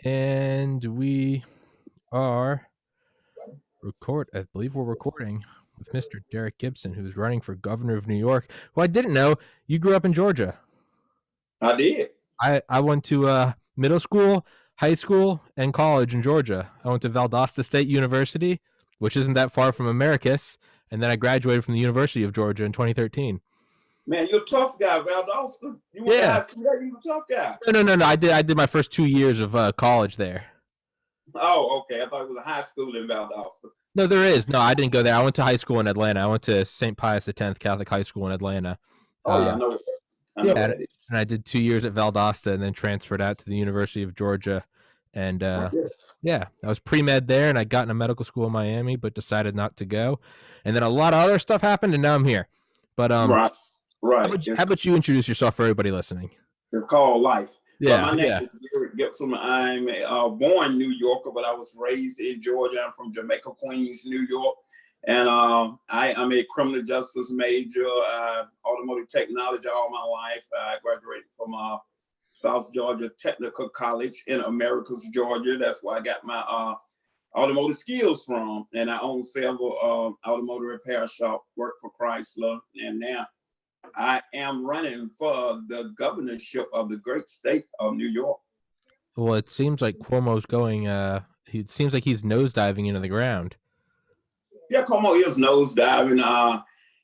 And we are I believe we're recording with Mr. Derek Gibson, who's running for governor of New York. Well, I didn't know you grew up in Georgia. I did. I went to middle school, high school, and college in Georgia. I went to Valdosta State University, which isn't that far from Americus, and then I graduated from the University of Georgia in 2013. Man, you're a tough guy, Valdosta. You went to high Yeah. school there, you was a tough guy. No. I did my first 2 years of college there. Oh, okay. I thought it was a high school in Valdosta. No, there is. No, I didn't go there. I went to high school in Atlanta. I went to St. Pius X Catholic High School in Atlanta. Oh, yeah, Uh, I know it. I yeah, know what that is. and I did 2 years at Valdosta, and then transferred out to the University of Georgia. And yeah, I was pre med there, and I got into medical school in Miami, but decided not to go. And then a lot of other stuff happened, and now I'm here. But Right, how right. about, how about you introduce yourself for everybody listening? It's called life. Well, Yeah, my name yeah. is Derek Gibson. I'm born New Yorker, but I was raised in Georgia. I'm from Jamaica, Queens, New York. And I am a criminal justice major, automotive technology all my life. I graduated from South Georgia Technical College in Americus, Georgia. That's where I got my automotive skills from. And I own several automotive repair shop, work for Chrysler. And now I am running for the governorship of the great state of New York. Well, it seems like Cuomo's going. It seems like he's nosediving into the ground. Yeah, Como is nosediving.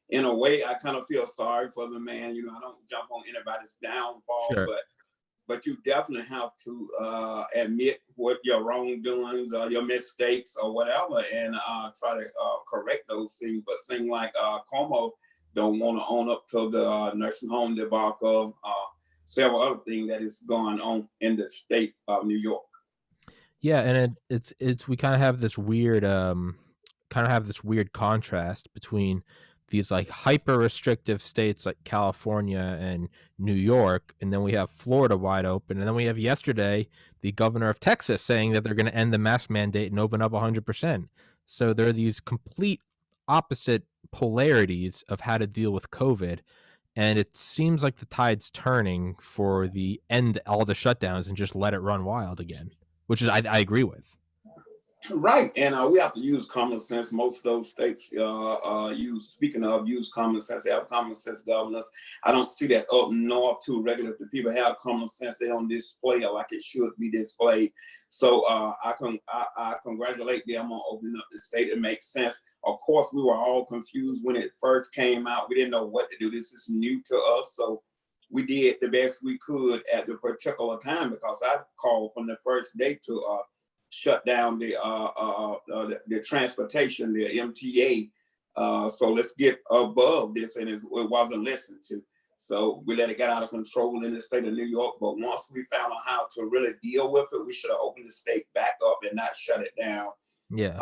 In a way, I kind of feel sorry for the man. You know, I don't jump on anybody's downfall, Sure. but you definitely have to admit what your wrongdoings or your mistakes or whatever, and try to correct those things. But seem like Como don't want to own up to the nursing home debacle, several other things that is going on in the state of New York. Yeah, and it's we kind of have this weird contrast between these like hyper restrictive states like California and New York, and then we have Florida wide open, and then we have yesterday the governor of Texas saying that they're going to end the mask mandate and open up 100%. So there are these complete opposite polarities of how to deal with COVID, and it seems like the tide's turning for the end all the shutdowns and just let it run wild again, which is I agree with. Right, and we have to use common sense. Most of those states use common sense. They have common sense governors. I don't see that up north too regular. If the people have common sense, they don't display it like it should be displayed. So I congratulate them on opening up the state. It makes sense. Of course, we were all confused when it first came out. We didn't know what to do. This is new to us, so we did the best we could at the particular time, because I called from the first day to shut down the transportation, the MTA. So let's get above this, and it wasn't listened to. So we let it get out of control in the state of New York. But once we found out how to really deal with it, we should have opened the state back up and not shut it down. Yeah.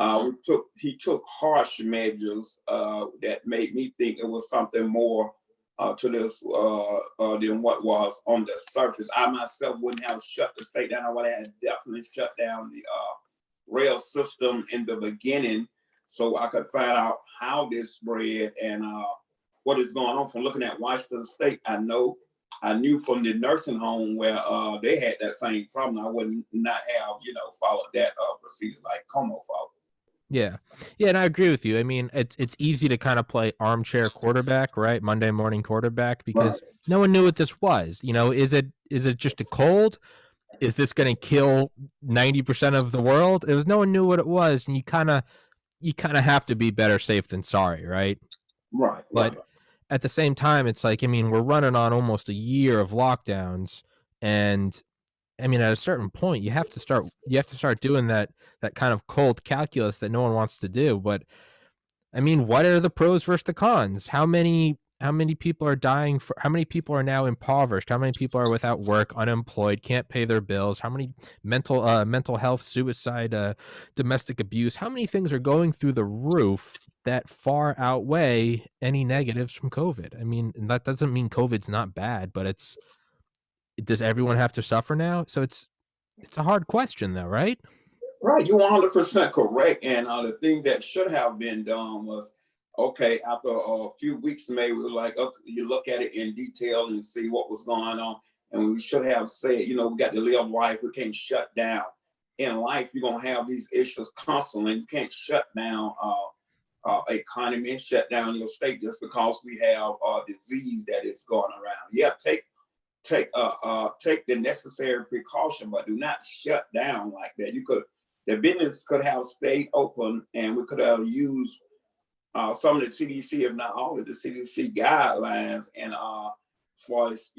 He took harsh measures that made me think it was something more to this than what was on the surface. I myself wouldn't have shut the state down. I would have definitely shut down the rail system in the beginning, so I could find out how this spread and what is going on. From looking at Washington State, I knew from the nursing home where they had that same problem. I would not have followed that procedure like Como followed. Yeah. Yeah, and I agree with you. I mean, it's easy to kind of play armchair quarterback, right? Monday morning quarterback, because Right. no one knew what this was. Is it just a cold? Is this going to kill 90% of the world? It was no one knew what it was, and you kind of have to be better safe than sorry, right? Right. But at the same time, it's like, I mean, we're running on almost a year of lockdowns, and I mean, at a certain point, you have to start doing that kind of cold calculus that no one wants to do. But I mean, what are the pros versus the cons? How many people are dying for how many people are now impoverished? How many people are without work, unemployed, can't pay their bills? How many mental health, suicide, domestic abuse? How many things are going through the roof that far outweigh any negatives from COVID? I mean, and that doesn't mean COVID's not bad, but does everyone have to suffer now? So it's a hard question though, right? Right, you're 100% correct. And the thing that should have been done was, okay, after a few weeks, maybe we were like, okay, you look at it in detail and see what was going on. And we should have said, we got to live life. We can't shut down. in life, you're gonna have these issues constantly. You can't shut down economy, shut down your state just because we have a disease that is going around. Yeah, take the necessary precaution, but do not shut down like that. The business could have stayed open, and we could have used some of the CDC, if not all of the CDC guidelines. And as far as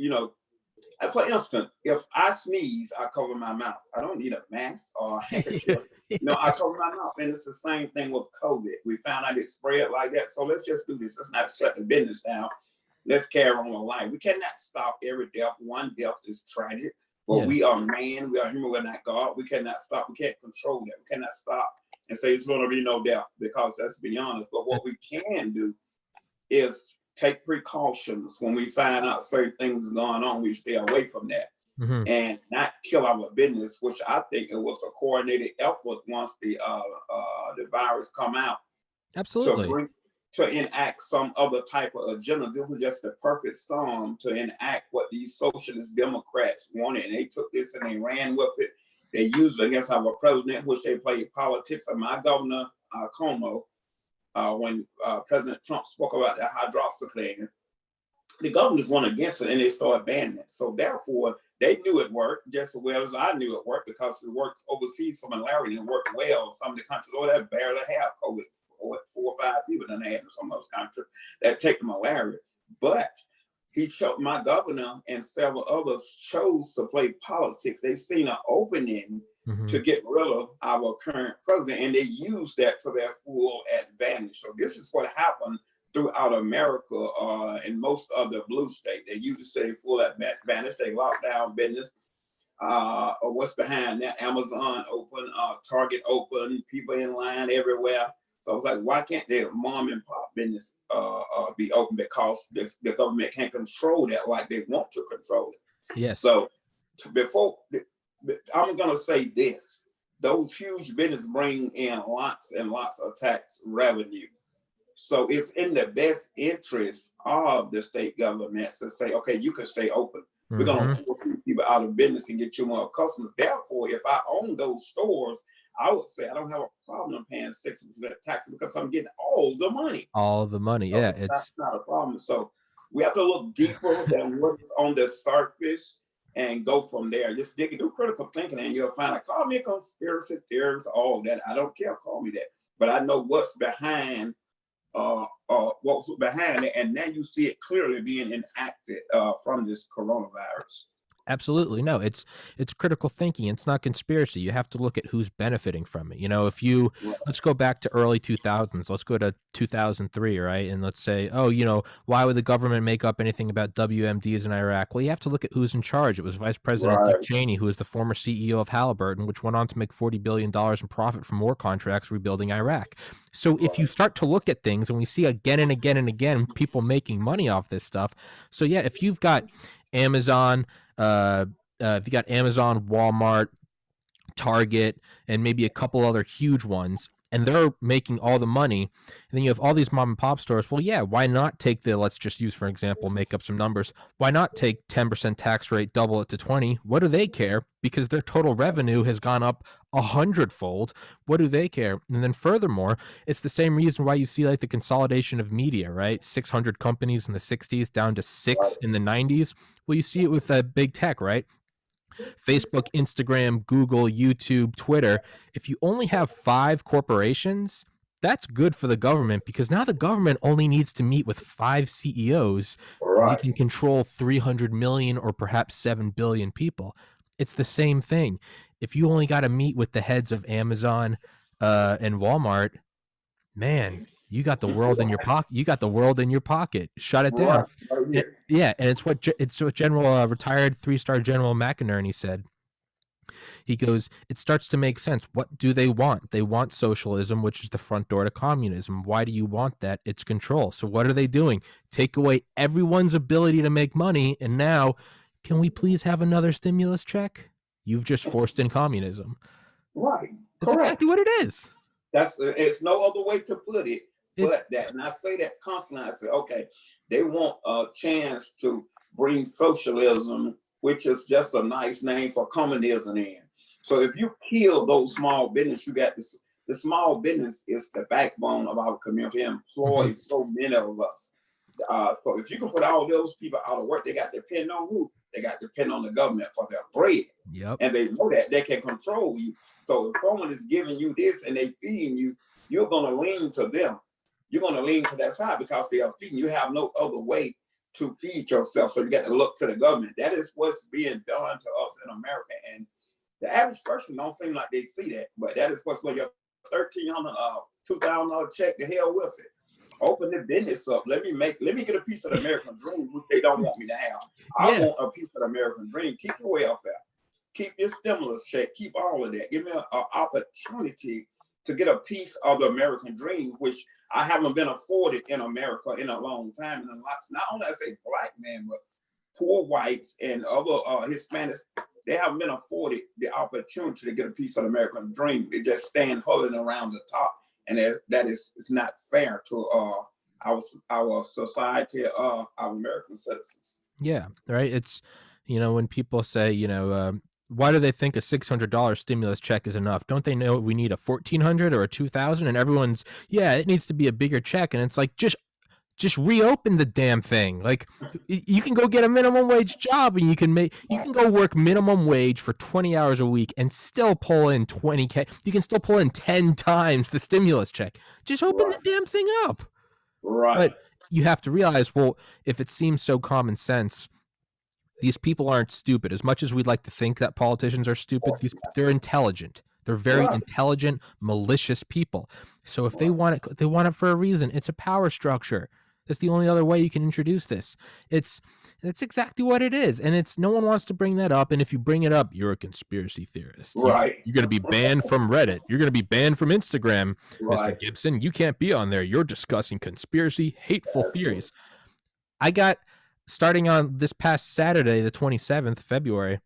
for instance, if I sneeze, I cover my mouth. I don't need a mask or a handkerchief. I cover my mouth. And it's the same thing with COVID. We found out it spread like that. So let's just do this. Let's not shut the business down. Let's carry on with life. We cannot stop every death. One death is tragic, but we are man. We are human. We're not God. We cannot stop. We can't control that. We cannot stop and say it's going to be no death, because that's beyond us. But what we can do is take precautions. When we find out certain things going on, we stay away from that and not kill our business, which I think it was a coordinated effort once the virus come out. Absolutely. To enact some other type of agenda. This was just the perfect storm to enact what these socialist Democrats wanted. And they took this and they ran with it. They used it against our president, which they played politics. And my governor, Como, when President Trump spoke about the hydroxychloroquine, the governors went against it and they started banning it. So therefore, they knew it worked just as well as I knew it worked, because it worked overseas for malaria and it worked well. Some of the countries that barely have COVID, 4 or 5 people done had in some of those countries that take the malaria. But my governor and several others chose to play politics. They seen an opening to get rid of our current president, and they used that to their full advantage. So this is what happened throughout America and most other blue states. They used it to their full advantage. They locked down business. What's behind that? Amazon open, Target open, people in line everywhere. So I was like, why can't their mom and pop business be open? Because the government can't control that like they want to control it. Yes. So before, I'm going to say this. Those huge businesses bring in lots and lots of tax revenue. So it's in the best interest of the state governments to say, okay, you can stay open. We're going to force people out of business and get you more customers. Therefore, if I own those stores, I would say I don't have a problem paying 6% taxes because I'm getting all the money. All the money, so yeah. That's not a problem. So we have to look deeper than what's on the surface and go from there. Just do critical thinking, and you'll find out. Call me a conspiracy theorist, all that. I don't care. Call me that. But I know what's behind it, and then you see it clearly being enacted from this coronavirus. Absolutely. No, it's critical thinking. It's not conspiracy. You have to look at who's benefiting from it. If you, let's go back to early 2000s, let's go to 2003, right? And let's say, why would the government make up anything about WMDs in Iraq? Well, you have to look at who's in charge. It was Vice President Dick Cheney, who was the former CEO of Halliburton, which went on to make $40 billion in profit from war contracts rebuilding Iraq. So if you start to look at things, and we see again and again and again people making money off this stuff. So yeah, if you've got Amazon, if you got Amazon, Walmart, Target, and maybe a couple other huge ones, and they're making all the money, and then you have all these mom and pop stores. Well, yeah, why not take let's just use, for example, make up some numbers. Why not take 10% tax rate, double it to 20? What do they care? Because their total revenue has gone up 100-fold. What do they care? And then furthermore, it's the same reason why you see like the consolidation of media, right? 600 companies in the 60s down to 6 in the 90s. Well, you see it with big tech, right? Facebook, Instagram, Google, YouTube, Twitter. If you only have 5 corporations, that's good for the government, because now the government only needs to meet with 5 CEOs. And you can control 300 million or perhaps 7 billion people. It's the same thing. If you only got to meet with the heads of Amazon and Walmart, man, you got the world in your pocket. You got the world in your pocket. Shut it down. Yeah, and it's what General retired 3-star General McInerney said. He goes, it starts to make sense. What do they want? They want socialism, which is the front door to communism. Why do you want that? It's control. So what are they doing? Take away everyone's ability to make money, and now, can we please have another stimulus check? You've just forced in communism. Right. That's exactly what it is. It's no other way to put it but that. And I say that constantly. I say, okay, they want a chance to bring socialism, which is just a nice name for communism in. So if you kill those small business, you got this. The small business is the backbone of our community. It employs so many of us. So if you can put all those people out of work, they got to depend on who? They got to depend on the government for their bread. Yep. And they know that they can control you. So if someone is giving you this and they feeding you, you're going to lean to them. You're going to lean to that side because they are feeding. You have no other way to feed yourself. So you got to look to the government. That is what's being done to us in America. And the average person don't seem like they see that, but that is what's going your $1,300, $2,000 check. The hell with it. Open the business up. Let me get a piece of the American dream, which they don't want me to have. I want a piece of the American dream. Keep your welfare. Keep your stimulus check. Keep all of that. Give me an opportunity to get a piece of the American dream, which I haven't been afforded in America in a long time. And lots, not only I say black men, but poor whites and other Hispanics, they haven't been afforded the opportunity to get a piece of the American dream. They just stand hovering around the top. And that is not fair to our society, our American citizens. Yeah, right. It's, when people say, why do they think a $600 stimulus check is enough? Don't they know we need a $1,400 or a $2,000? And everyone's, it needs to be a bigger check. And it's like, just reopen the damn thing. Like, you can go get a minimum wage job and you can go work minimum wage for 20 hours a week and still pull in $20K. You can still pull in 10 times the stimulus check. Just open the damn thing up. Right. But you have to realize, well, if it seems so common sense, these people aren't stupid. As much as we'd like to think that politicians are stupid, they're intelligent. They're very intelligent, malicious people. So if they want it, they want it for a reason. It's a power structure. That's the only other way you can introduce this. That's exactly what it is. And no one wants to bring that up. And if you bring it up, you're a conspiracy theorist. Right. You're going to be banned from Reddit. You're going to be banned from Instagram. Right. Mr. Gibson, you can't be on there. You're discussing conspiracy, hateful theories. I got, starting on this past Saturday, the 27th of February,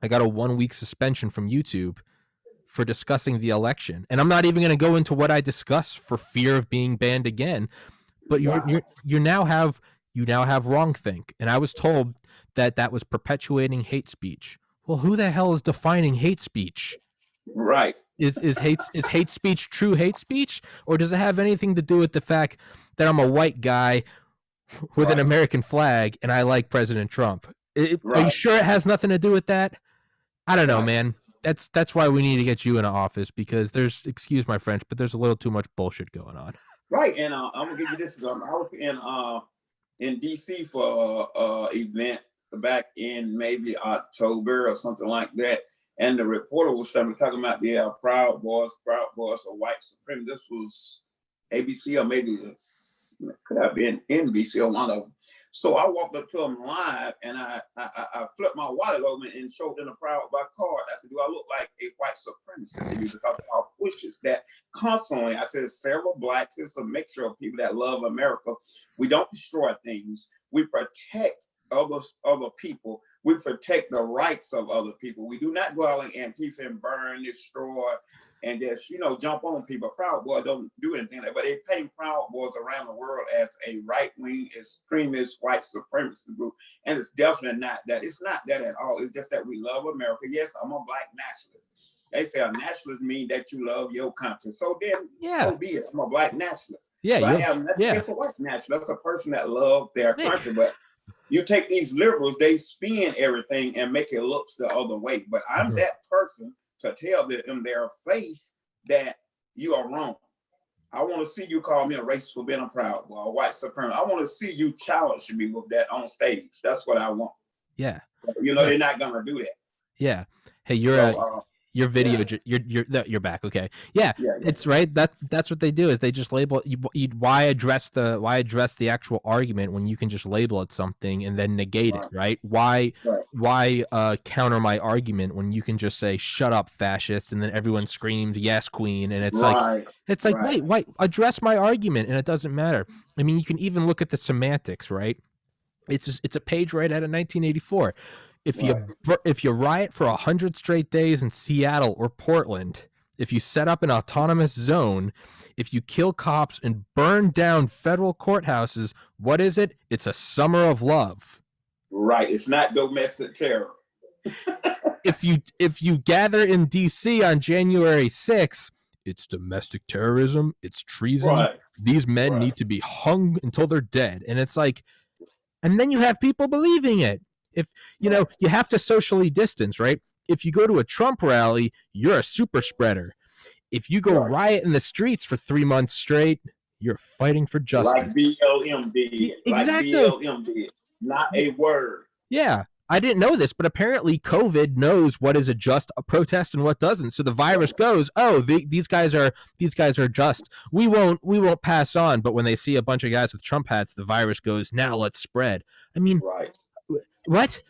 I got a 1-week suspension from YouTube for discussing the election. And I'm not even going to go into what I discuss for fear of being banned again. But you now have wrongthink, and I was told that was perpetuating hate speech. Well, who the hell is defining hate speech? Right. Is hate speech true hate speech, or does it have anything to do with the fact that I'm a white guy with an American flag and I like President Trump? Are you sure it has nothing to do with that? I don't know, man. That's why we need to get you in office, because excuse my French, but there's a little too much bullshit going on. Right, and I'm gonna give you this. I was in DC for event back in maybe October or something like that, and the reporter was talking about the Proud Boys or white supremacy. This was ABC or maybe it could have been NBC or one of them. So I walked up to them live and I flipped my wallet over and showed them the Proud Boy card. I said, do I look like a white supremacist to you? Because our pushes that constantly, I said, several blacks, it's a mixture of people that love America. We don't destroy things. We protect other people. We protect the rights of other people. We do not go out like Antifa and burn, destroy, and just, jump on people. Proud Boys don't do anything like that, but they paint Proud Boys around the world as a right-wing extremist white supremacist group. And it's definitely not that. It's not that at all. It's just that we love America. Yes, I'm a black nationalist. They say a nationalist means that you love your country. So then, so be it. I'm a black nationalist. Yeah, so I have nothing against a white nationalist. That's a person that loves their country. But you take these liberals, they spin everything and make it look the other way. But I'm that person to tell them in their face that you are wrong. I want to see you call me a racist for being a Proud Boy, a white supremacist. I want to see you challenge me with that on stage. That's what I want. Yeah. They're not gonna do that. Yeah. Hey, your video, you're back. Okay. Yeah. It's right. That's what they do, is they just label it. Why address the actual argument when you can just label it something and then negate it, right? Why counter my argument when you can just say, shut up, fascist, and then everyone screams, yes, queen, and it's like, wait, address my argument, and it doesn't matter. I mean, you can even look at the semantics, right? It's a page right out of 1984. If you riot for 100 straight days in Seattle or Portland, if you set up an autonomous zone, if you kill cops and burn down federal courthouses, what is it? It's a summer of love. Right. It's not domestic terror. if you gather in D.C. on January 6th, it's domestic terrorism, it's treason. Right. These men Right. need to be hung until they're dead. And it's like, and then you have people believing it. If you know, Right. you have to socially distance, right? If you go to a Trump rally, you're a super spreader. If you go Right. riot in the streets for 3 months straight, you're fighting for Like justice. BLM did. Like Exactly. BLM did. Not a word. Yeah. I didn't know this, but apparently COVID knows what is a just a protest and what doesn't. So the virus goes, "Oh, these guys are just. We won't pass on." But when they see a bunch of guys with Trump hats, the virus goes, "Now let's spread." I mean, Right. what?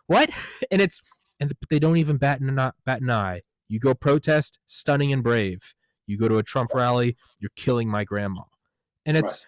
What? And they don't even bat an eye. You go protest, stunning and brave. You go to a Trump rally, you're killing my grandma. And Right. it's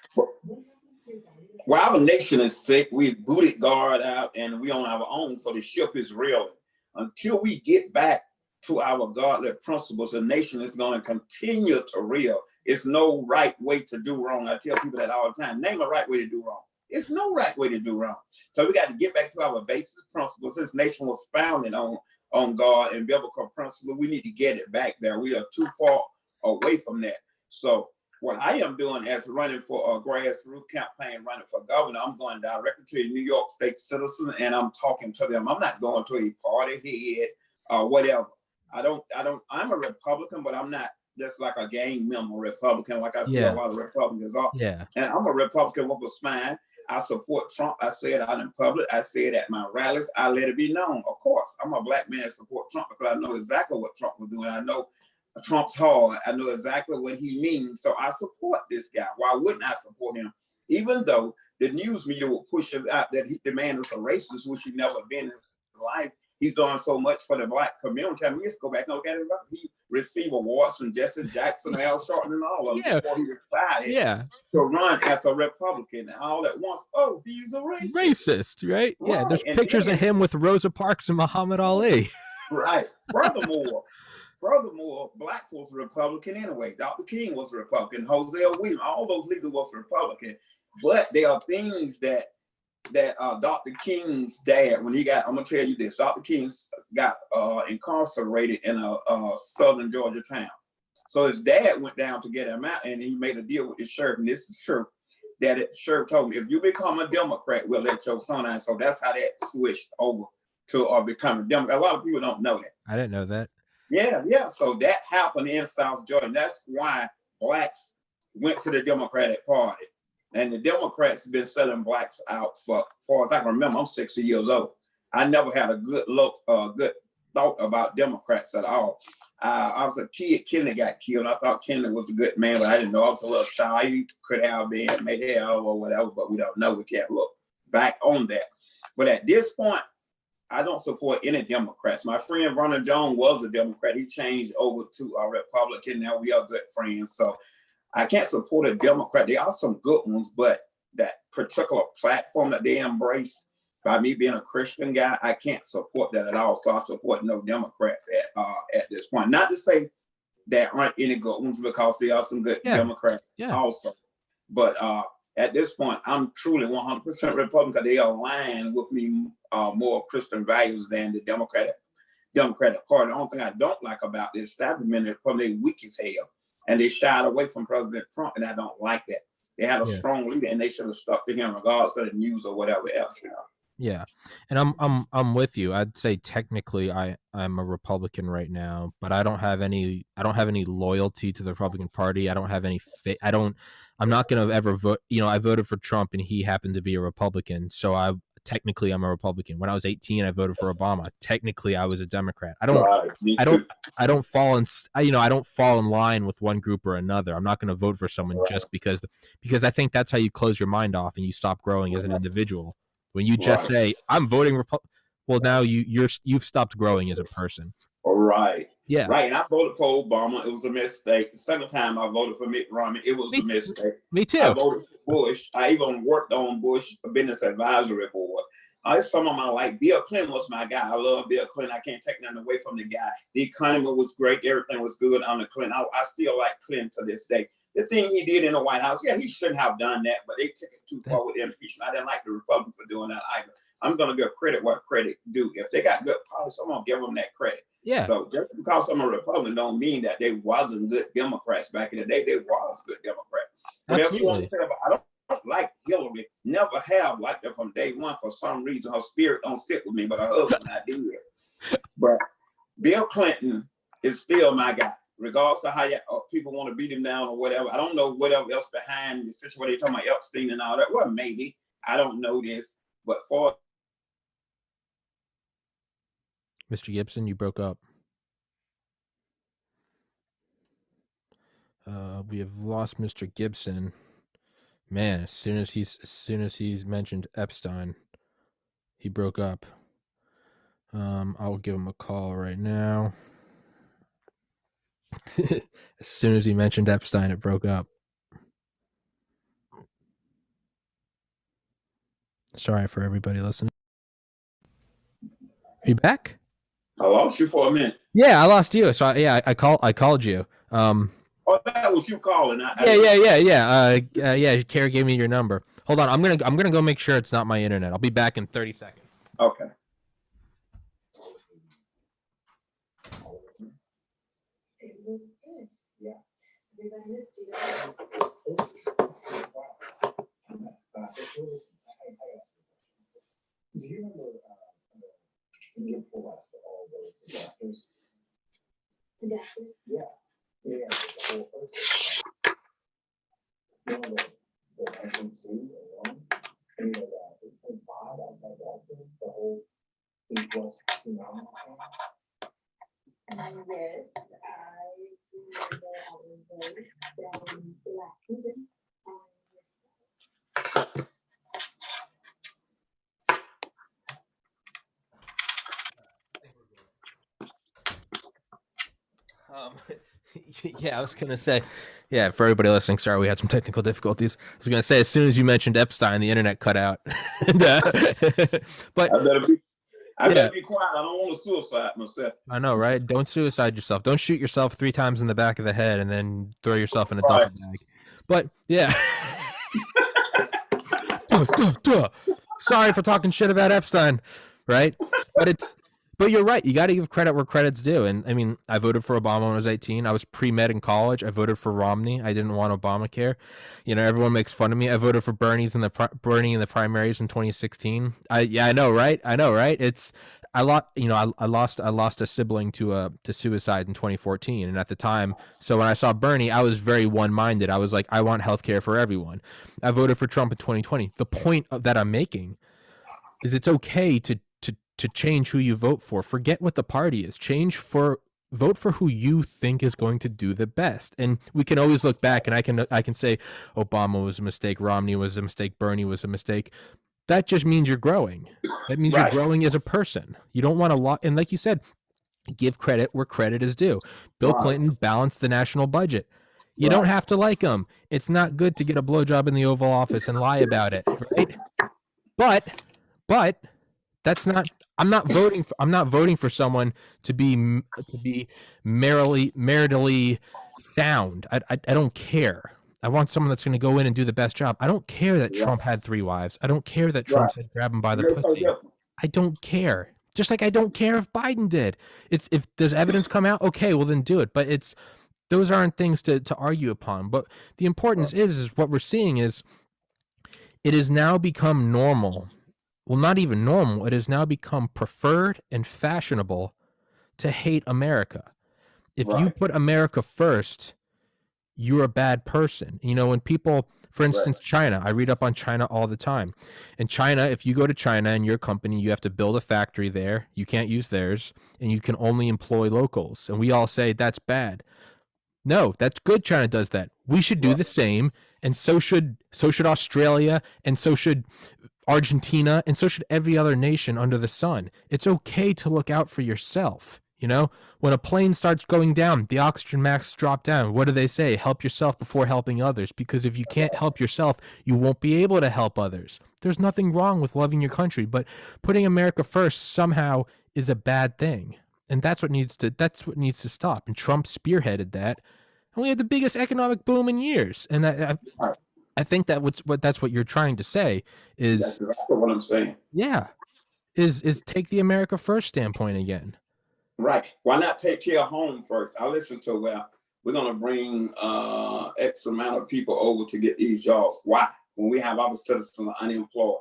Well, our nation is sick. We booted guard out and we on our own, so the ship is reeling. Until we get back to our godly principles, the nation is going to continue to reel. It's no right way to do wrong. I tell people that all the time. Name a right way to do wrong. It's no right way to do wrong. So we got to get back to our basic principles. This nation was founded on God and biblical principles. We need to get it back there. We are too far away from that. So what I am doing as running for a grassroots campaign, running for governor, I'm going directly to a New York State citizen and I'm talking to them. I'm not going to a party head or whatever. I'm a Republican, but I'm not just like a gang member Republican, like I see a lot of Republicans are. Yeah. And I'm a Republican with a spine. I support Trump. I say it out in public. I say it at my rallies. I let it be known. Of course, I'm a black man that support Trump because I know exactly what Trump was doing. I know Trump's hard. I know exactly what he means. So I support this guy. Why wouldn't I support him? Even though the news media will push him out that the man is a racist, which he never been in his life. He's doing so much for the black community. I mean, let's go back and look at it. He received awards from Jesse Jackson, Al Sharpton, and all of them before he decided to run as a Republican. And all at once, oh, he's a racist. Racist, right? Yeah, there's pictures of him with Rosa Parks and Muhammad Ali. Right. Furthermore, blacks was a Republican anyway. Dr. King was a Republican. Hosea Williams, all those leaders was Republican. But there are things that Dr. King's dad, when he got, I'm gonna tell you this, Dr. King got incarcerated in a southern Georgia town. So his dad went down to get him out, and he made a deal with his sheriff. And this is true. That sheriff told him, if you become a Democrat, we'll let your son out. So that's how that switched over to become a Democrat. A lot of people don't know that. I didn't know that. Yeah. So that happened in South Georgia. And that's why blacks went to the Democratic Party. And the Democrats have been selling blacks out for far as I can remember. I'm 60 years old. I never had a good thought about Democrats at all. I was a kid. Kennedy got killed. I thought Kennedy was a good man, but I didn't know. I was a little child. He could have been, may have, or whatever, but we don't know. We can't look back on that. But at this point, I don't support any Democrats. My friend Ronald Jones was a Democrat. He changed over to a Republican. Now we are good friends. So I can't support a Democrat. There are some good ones, but that particular platform that they embrace, by me being a Christian guy, I can't support that at all. So I support no Democrats at this point. Not to say there aren't any good ones, because there are some good Democrats also. But at this point, I'm truly 100% Republican, because they align with me more Christian values than the Democratic Party. The only thing I don't like about the establishment is probably weak as hell. And they shied away from President Trump, and I don't like that. They had a strong leader, and they should have stuck to him regardless of the news or whatever else, Yeah, and I'm with you. I'd say technically I'm a Republican right now, but I don't have any loyalty to the Republican Party. I don't have any I'm not going to ever vote. You know, I voted for Trump and he happened to be a Republican, so I'm a Republican. When I was 18, I voted for Obama. Technically, I was a Democrat. I don't fall in line with one group or another. I'm not going to vote for someone just because I think that's how you close your mind off and you stop growing as an individual. When you just say, I'm voting Republican, well, now you've stopped growing as a person. Right. Yeah. Right. And I voted for Obama. It was a mistake. The second time I voted for Mitt Romney, it was a mistake. Me too. I voted for Bush. I even worked on Bush Business Advisory Board. Some of my like Bill Clinton was my guy. I love Bill Clinton. I can't take nothing away from the guy. The economy was great. Everything was good under Clinton. I still like Clinton to this day. The thing he did in the White House, he shouldn't have done that, but they took it too far with impeachment. I didn't like the Republicans for doing that either. I'm gonna give credit what credit due. If they got good policy, I'm gonna give them that credit. Yeah, So just because I'm a Republican don't mean that they wasn't good Democrats back in the day. They was good Democrats. Whatever you want to absolutely. say about, I don't like Hillary. Never have liked her from day one. For some reason, her spirit don't sit with me, but her husband I did. But Bill Clinton is still my guy, regardless of how people want to beat him down or whatever. I don't know whatever else behind the situation. They're talking about Epstein and all that. Well, maybe I don't know this, but for Mr. Gibson, you broke up. We have lost Mr. Gibson. Man, as soon as he's mentioned Epstein, he broke up. I'll give him a call right now. As soon as he mentioned Epstein, it broke up. Sorry for everybody listening. Are you back? I lost you for a minute. Yeah, I lost you. So yeah, I called you. Oh, that was you calling. Yeah. Kara gave me your number. Hold on, I'm gonna go make sure it's not my internet. I'll be back in 30 seconds. Okay. It was good. Yeah. Everybody missed you. Do you remember the year before last for all those disasters? Disasters? Yeah. Yeah. The whole earthquake. You know the 1902 alone? And you know the 8.5 outside Boston, the whole East West tsunami thing? Yes, I remember I was down the latitudes. Yeah, I was gonna say, yeah, for everybody listening, sorry we had some technical difficulties. I was gonna say as soon as you mentioned Epstein, the internet cut out. And, but I better be quiet. I don't want to suicide myself. I know, right? Don't suicide yourself. Don't shoot yourself 3 times in the back of the head and then throw yourself in a duffel bag. But yeah. Sorry for talking shit about Epstein, right? But you're right. You got to give credit where credit's due. And I mean, I voted for Obama when I was 18. I was pre-med in college. I voted for Romney. I didn't want Obamacare. You know, everyone makes fun of me. I voted for Bernie in the primaries in 2016. I know, right? It's I lost a sibling to suicide in 2014, and at the time, so when I saw Bernie, I was very one-minded. I was like, I want healthcare for everyone. I voted for Trump in 2020. The point that I'm making is it's okay to change who you vote for. Forget what the party is. Vote for who you think is going to do the best. And we can always look back and I can say Obama was a mistake, Romney was a mistake, Bernie was a mistake. That just means you're growing. That means you're growing as a person. You don't want to and like you said, give credit where credit is due. Bill Clinton balanced the national budget. You don't have to like him. It's not good to get a blowjob in the Oval Office and lie about it, right? But that's not. I'm not voting for someone to be maritally sound. I don't care. I want someone that's going to go in and do the best job. I don't care that Trump had 3 wives. I don't care that Trump said grab him by the pussy. I don't care. Just like I don't care if Biden did. If there's evidence come out, okay, well then do it. But those aren't things to argue upon. But the importance is what we're seeing is it has now become normal. Well, not even normal. It has now become preferred and fashionable to hate America. If you put America first, you're a bad person. You know, when people, for instance, China, I read up on China all the time. In China, if you go to China and your company, you have to build a factory there. You can't use theirs, and you can only employ locals. And we all say that's bad. No, that's good. China does that. We should do the same, and so should Australia, and so should Argentina, and so should every other nation under the sun. It's okay to look out for yourself. You know, when a plane starts going down, the oxygen masks drop down. What do they say? Help yourself before helping others. Because if you can't help yourself, you won't be able to help others. There's nothing wrong with loving your country, but putting America first somehow is a bad thing. And that's what needs to stop. And Trump spearheaded that. And we had the biggest economic boom in years. And I think that's what you're trying to say is that's exactly what I'm saying. Yeah. is take the America First standpoint again. Right. Why not take care of home first? I listen to, well, we're going to bring X amount of people over to get these jobs. Why? When we have our citizens unemployed.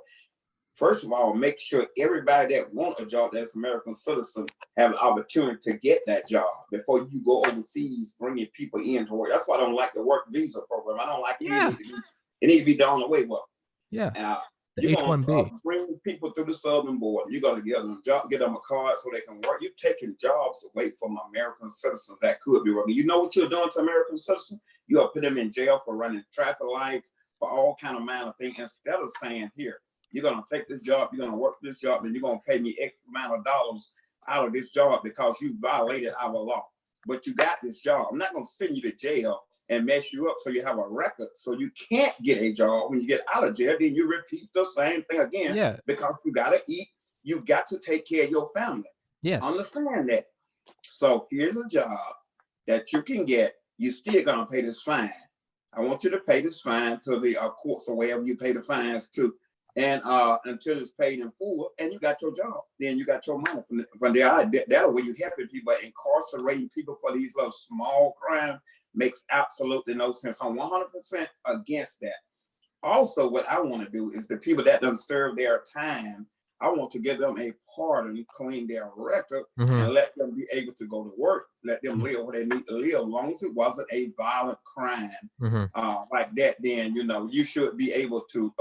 First of all, make sure everybody that want a job that's American citizen have an opportunity to get that job before you go overseas bringing people in to work. That's why I don't like the work visa program. I don't like it need to be done away with. Yeah. The You're going to H-1B. bring people through the southern border. You're going to give them a card so they can work. You're taking jobs away from American citizens that could be working. You know what you're doing to American citizens? You are putting them in jail for running traffic lights, for all kind of minor things, instead of saying, here, you're going to take this job, you're going to work this job, and you're going to pay me X amount of dollars out of this job because you violated our law. But you got this job. I'm not going to send you to jail and mess you up so you have a record so you can't get a job. When you get out of jail, then you repeat the same thing again because you got to eat. You got to take care of your family. Yes. Understand that. So here's a job that you can get. You still going to pay this fine. I want you to pay this fine to the courts or wherever you pay the fines to. And until it's paid in full, and you got your job, then you got your money from there. That way you helping people. Incarcerating people for these little small crimes makes absolutely no sense. I'm 100% against that. Also, what I want to do is the people that don't serve their time, I want to give them a pardon, clean their record, and let them be able to go to work. Let them live where they need to live, as long as it wasn't a violent crime like that. Then you should be able to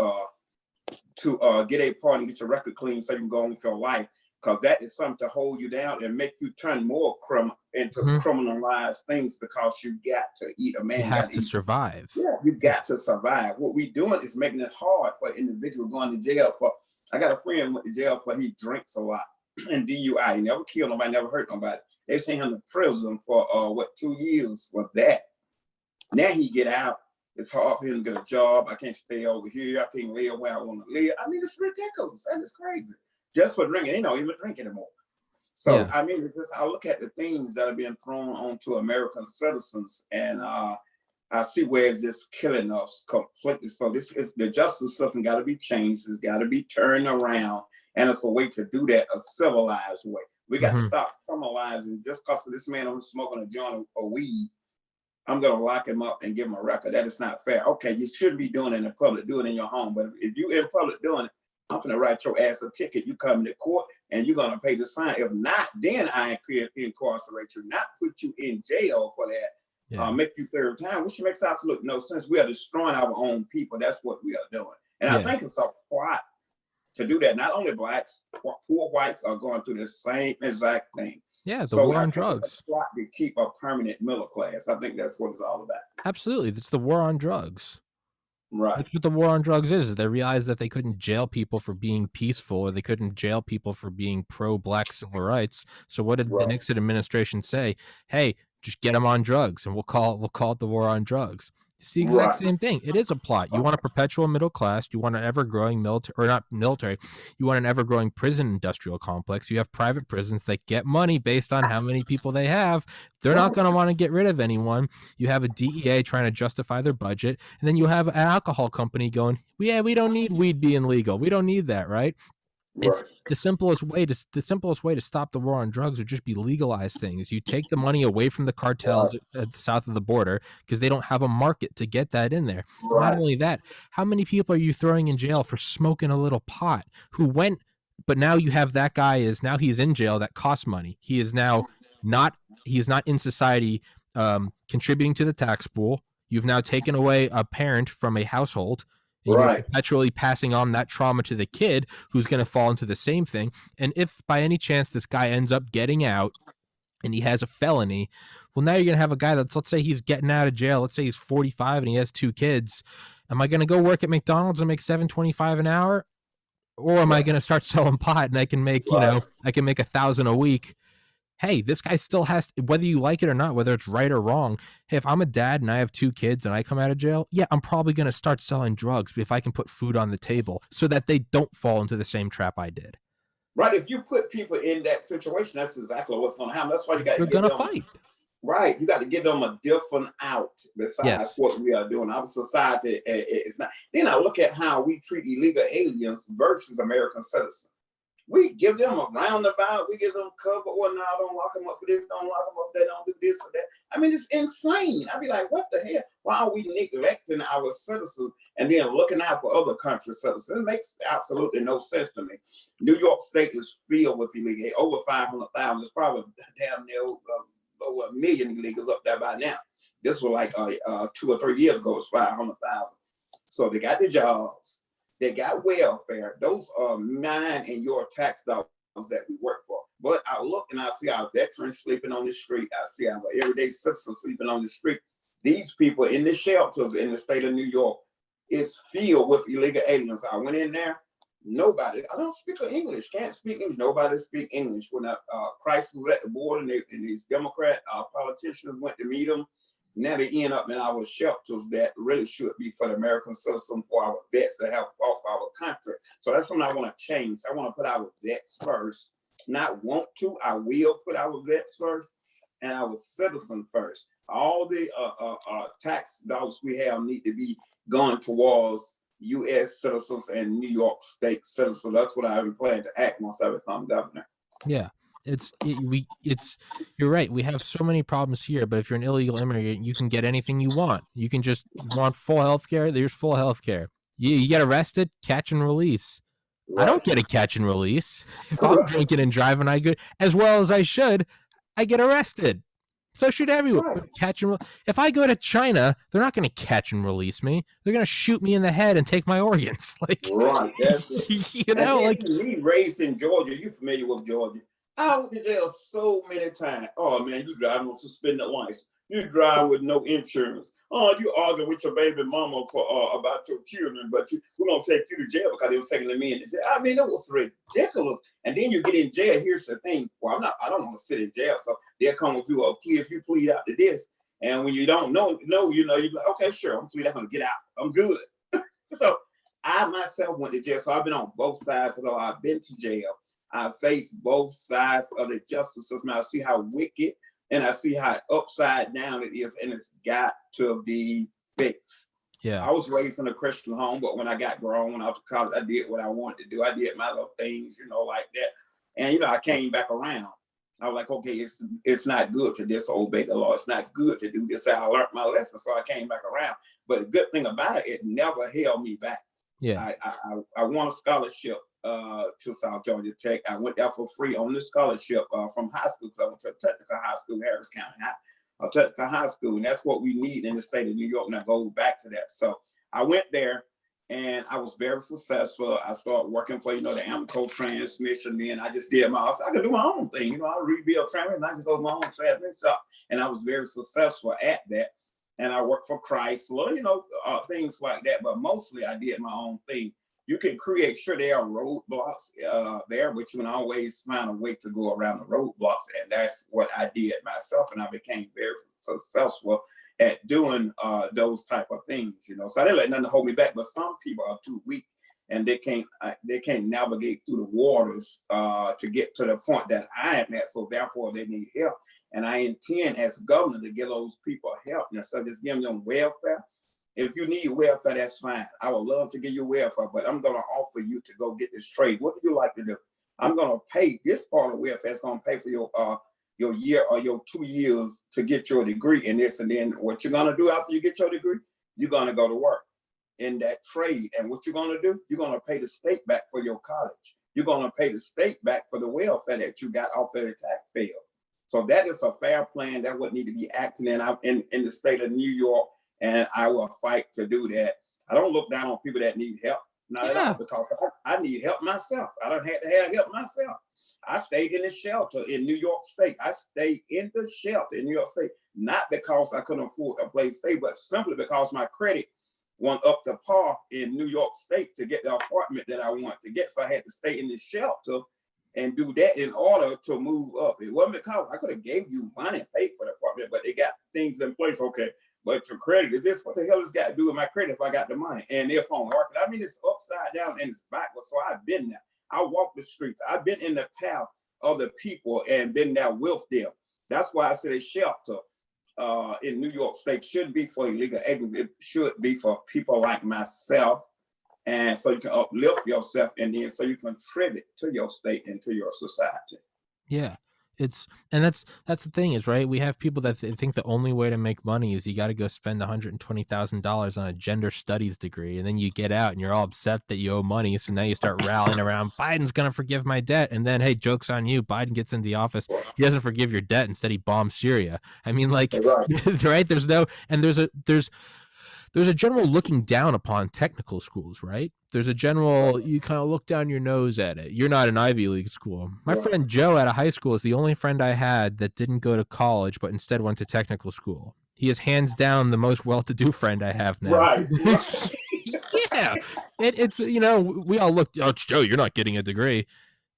get a pardon, get your record clean so you can go on with your life, because that is something to hold you down and make you turn more into criminalized things, because you got to eat. A man got to survive. Yeah, you got to survive. What we doing is making it hard for an individual going to jail for. I got a friend went to jail for he drinks a lot and DUI. He never killed nobody, never hurt nobody. They sent him to prison for 2 years for that. Now he get out. It's hard for him to get a job. I can't stay over here. I can't live where I want to live. I mean, it's ridiculous. That is crazy. Just for drinking. They don't even drink anymore. So, I mean, I look at the things that are being thrown onto American citizens, and I see where it's just killing us completely. So the justice system got to be changed. It's got to be turned around. And it's a way to do that a civilized way. We got to stop criminalizing just because of this man who's smoking a joint of weed. I'm going to lock him up and give him a record. That is not fair. Okay, you shouldn't be doing it in public. Do it in your home. But if you in public doing it, I'm going to write your ass a ticket. You come to court and you're going to pay this fine. If not, then I incarcerate you, not put you in jail for that, make you serve time, which makes absolutely no sense. We are destroying our own people. That's what we are doing. And I think it's a plot to do that. Not only blacks, poor whites are going through the same exact thing. Yeah, the war on drugs. To keep a permanent middle class. I think that's what it's all about. Absolutely. It's the war on drugs. Right. That's what the war on drugs is. They realized that they couldn't jail people for being peaceful, or they couldn't jail people for being pro-black civil rights. So what did the Nixon administration say? Hey, just get them on drugs, and we'll call it the war on drugs. It's the exact same thing. It is a plot. You want a perpetual middle class. You want an ever-growing military, or not military. You want an ever-growing prison industrial complex. You have private prisons that get money based on how many people they have. They're not going to want to get rid of anyone. You have a DEA trying to justify their budget, and then you have an alcohol company going, "Yeah, we don't need weed being legal. We don't need that, right?" It's the simplest way to stop the war on drugs would just be legalize things. You take the money away from the cartels at the south of the border because they don't have a market to get that in there. Not only that, how many people are you throwing in jail for smoking a little pot but now you have that guy now he's in jail that costs money. He is now he's not in society contributing to the tax pool. You've now taken away a parent from a household. You're perpetually passing on that trauma to the kid who's going to fall into the same thing. And if by any chance this guy ends up getting out and he has a felony, well, now you're going to have a guy let's say he's getting out of jail. Let's say he's 45 and he has 2 kids. Am I going to go work at McDonald's and make $7.25 an hour? Or am I going to start selling pot and I can make, I can make $1,000 a week? Hey, this guy still has, whether you like it or not, whether it's right or wrong. Hey, if I'm a dad and I have 2 kids and I come out of jail, I'm probably going to start selling drugs if I can put food on the table so that they don't fall into the same trap I did. Right. If you put people in that situation, that's exactly what's going to happen. That's why you got to They're going to fight. Right. You got to give them a different out besides what we are doing. Our society is not. Then I look at how we treat illegal aliens versus American citizens. We give them a roundabout, we give them cover, or no, don't lock them up for this, don't lock them up, they don't do this or that. I mean, it's insane. I'd be like, what the hell? Why are we neglecting our citizens and then looking out for other countries' citizens? It makes absolutely no sense to me. New York State is filled with illegals, over 500,000. It's probably damn near over 1 million illegals up there by now. This was like 2 or 3 years ago, it was 500,000. So they got the jobs, they got welfare. Those are mine and your tax dollars that we work for. But I look and I see our veterans sleeping on the street. I see our everyday citizens sleeping on the street. These people in the shelters in the state of New York is filled with illegal aliens. I went in there, nobody, I don't speak English, can't speak English. Nobody speak English. When Christ was at the border and these Democrat politicians went to meet them, now they end up in our shelters that really should be for the American citizen, for our vets that have fought for our country. So that's what I want to change. I want to put our vets first. Not want to, I will put our vets first and our citizen first. All the tax dollars we have need to be going towards U.S. citizens and New York State citizens. That's what I've been planning to act once I become governor. Yeah. You're right. We have so many problems here, but if you're an illegal immigrant, you can get anything you want. You can just want full health care. There's full health care. You get arrested, catch and release. Right. I don't get a catch and release. If I'm drinking and driving, I get, as well as I should, I get arrested. So should everyone. Right. Catch and if I go to China, they're not going to catch and release me. They're going to shoot me in the head and take my organs. Like, right, that's it. You know, like me raised in Georgia. You familiar with Georgia? I went to jail so many times. Oh man, you driving on suspended license. You drive with no insurance. Oh, you arguing with your baby mama for about your children, but we're gonna take you to jail because they was taking them in. I mean, it was ridiculous. And then you get in jail. Here's the thing. Well, I don't want to sit in jail. So they'll come with you a plea if you plead out to this. And when you don't know, you're like, okay, sure, I'm gonna get out. I'm good. So I myself went to jail. So I've been on both sides of the law. I've been to jail. I face both sides of the justice system. I see how wicked and I see how upside down it is, and it's got to be fixed. Yeah. I was raised in a Christian home, but when I got grown, when I was to college, I did what I wanted to do. I did my little things, like that. And I came back around. I was like, okay, it's not good to disobey the law. It's not good to do this. I learned my lesson, so I came back around. But the good thing about it, it never held me back. Yeah. I won a scholarship to South Georgia Tech. I went there for free on this scholarship from high school. So I went to technical high school, Harris County High, technical high school, and that's what we need in the state of New York. And I go back to that. So I went there, and I was very successful. I started working for the Amco transmission. Then I just did I could do my own thing. I rebuild transmission. I just opened my own transmission shop, and I was very successful at that. And I worked for Chrysler, things like that. But mostly I did my own thing. You can create sure there are roadblocks there, but you can always find a way to go around the roadblocks. And that's what I did myself. And I became very successful at doing those type of things, So I didn't let nothing hold me back. But some people are too weak and they can't navigate through the waters to get to the point that I am at. So therefore they need help. And I intend as governor to give those people help. So just giving them welfare. If you need welfare, that's fine. I would love to give you welfare, but I'm going to offer you to go get this trade. What do you like to do? I'm going to pay this part of welfare. It's going to pay for your year or your 2 years to get your degree in this. And then what you're going to do after you get your degree, you're going to go to work in that trade. And what you're going to do, you're going to pay the state back for your college. You're going to pay the state back for the welfare that you got off of the taxpayer. So that is a fair plan that would need to be acted in the state of New York. And I will fight to do that. I don't look down on people that need help, not at all, because I need help myself. I don't have to have help myself. I stayed in the shelter in New York State. I stayed in the shelter in New York State, not because I couldn't afford a place to stay, but simply because my credit went up to par in New York State to get the apartment that I wanted to get. So I had to stay in the shelter and do that in order to move up. It wasn't because I could have gave you money and paid for the apartment, but they got things in place. Okay. But your credit is this, what the hell has got to do with my credit if I got the money? And if I'm working, I mean, it's upside down and it's backwards. So I've been there. I walk the streets. I've been in the path of the people and been there with them. That's why I said a shelter in New York State shouldn't be for illegal aliens. It should be for people like myself and so you can uplift yourself, and then so you contribute to your state and to your society. Yeah. That's the thing is, right? We have people that think the only way to make money is you got to go spend $120,000 on a gender studies degree, and then you get out and you're all upset that you owe money. So now you start rallying around Biden's going to forgive my debt, and then hey, joke's on you. Biden gets into the office, he doesn't forgive your debt. Instead, he bombs Syria. I mean, like, right? There's a general looking down upon technical schools, right? There's a general, you kind of look down your nose at it. You're not an Ivy League school. My friend Joe out of high school is the only friend I had that didn't go to college, but instead went to technical school. He is hands down the most well-to-do friend I have now. Right. Yeah. It's, we all looked, oh, Joe, you're not getting a degree.